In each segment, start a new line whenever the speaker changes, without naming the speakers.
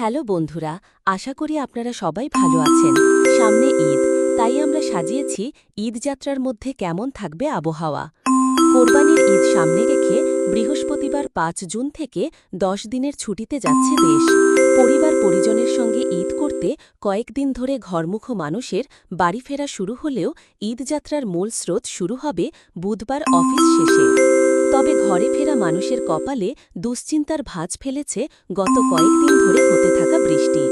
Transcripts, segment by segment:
Hello বন্ধুরা, আশা করি আপনারা সবাই ভালো আছেন। সামনে ঈদ, তাই আমরা সাজিয়েছি ঈদ যাত্রার মধ্যে কেমন থাকবে আবহাওয়া। কোরবানির ঈদ সামনে রেখে বৃহস্পতিবার ৫ জুন থেকে ১০ দিনের ছুটিতে যাচ্ছে দেশ। পরিবার পরিজনের সঙ্গে ঈদ করতে কয়েকদিন ধরে ঘরমুখ মানুষের বাড়ি ফেরা শুরু হলেও ঈদযাত্রার মূল স্রোত শুরু হবে বুধবার অফিস শেষে। তবে ঘরে ফেরা মানুষের কপালে দুশ্চিন্তার ভাঁজ ফেলেছে গত কয়েকদিন ধরে হতে থাকা বৃষ্টি।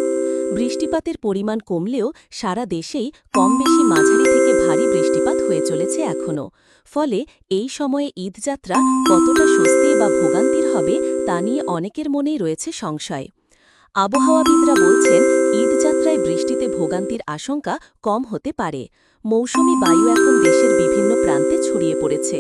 বৃষ্টিপাতের পরিমাণ কমলেও সারা দেশেই কম বেশি মাঝারি থেকে ভারী বৃষ্টিপাত হয়ে চলেছে এখনও। ফলে এই সময়ে ঈদযাত্রা কতটা স্বস্তি বা ভোগান্তির হবে তা নিয়ে অনেকের মনেই রয়েছে সংশয়। আবহাওয়াবিদরা বলছেন ঈদযাত্রায় বৃষ্টিতে ভোগান্তির আশঙ্কা কম হতে পারে। মৌসুমি বায়ু এখন দেশের বিভিন্ন প্রান্তে ছড়িয়ে পড়েছে।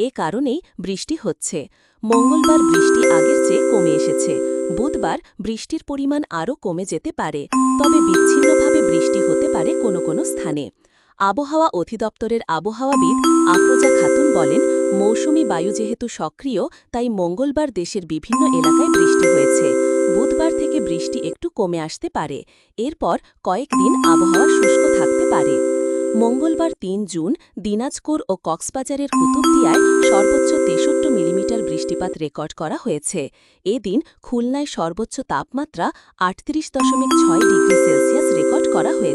এ কারণেই বৃষ্টি হচ্ছে। মঙ্গলবার বৃষ্টি আগের চেয়ে কমে এসেছে। বুধবার বৃষ্টির পরিমাণ আরও কমে যেতে পারে, তবে বিচ্ছিন্নভাবে বৃষ্টি হতে পারে কোনো কোনো স্থানে। আবহাওয়া অধিদপ্তরের আবহাওয়াবিদ আফরোজা খাতুন বলেন, মৌসুমি বায়ু যেহেতু সক্রিয়, তাই মঙ্গলবার দেশের বিভিন্ন এলাকায় বৃষ্টি হয়েছে। বুধবার থেকে বৃষ্টি একটু কমে আসতে পারে। এরপর কয়েকদিন আবহাওয়া শুষ্ক থাকতে পারে। মঙ্গলবার ৩ জুন দিনাজপুর ও কক্সবাজারের কুতুবদিয়ায় সর্বোচ্চ ৬৩ মিলিমিটার বৃষ্টিপাত রেকর্ড করা হয়েছে। এদিন খুলনায় সর্বোচ্চ তাপমাত্রা ৩৮.৬ ডিগ্রি সেলসিয়াস রেকর্ড করা হয়েছে।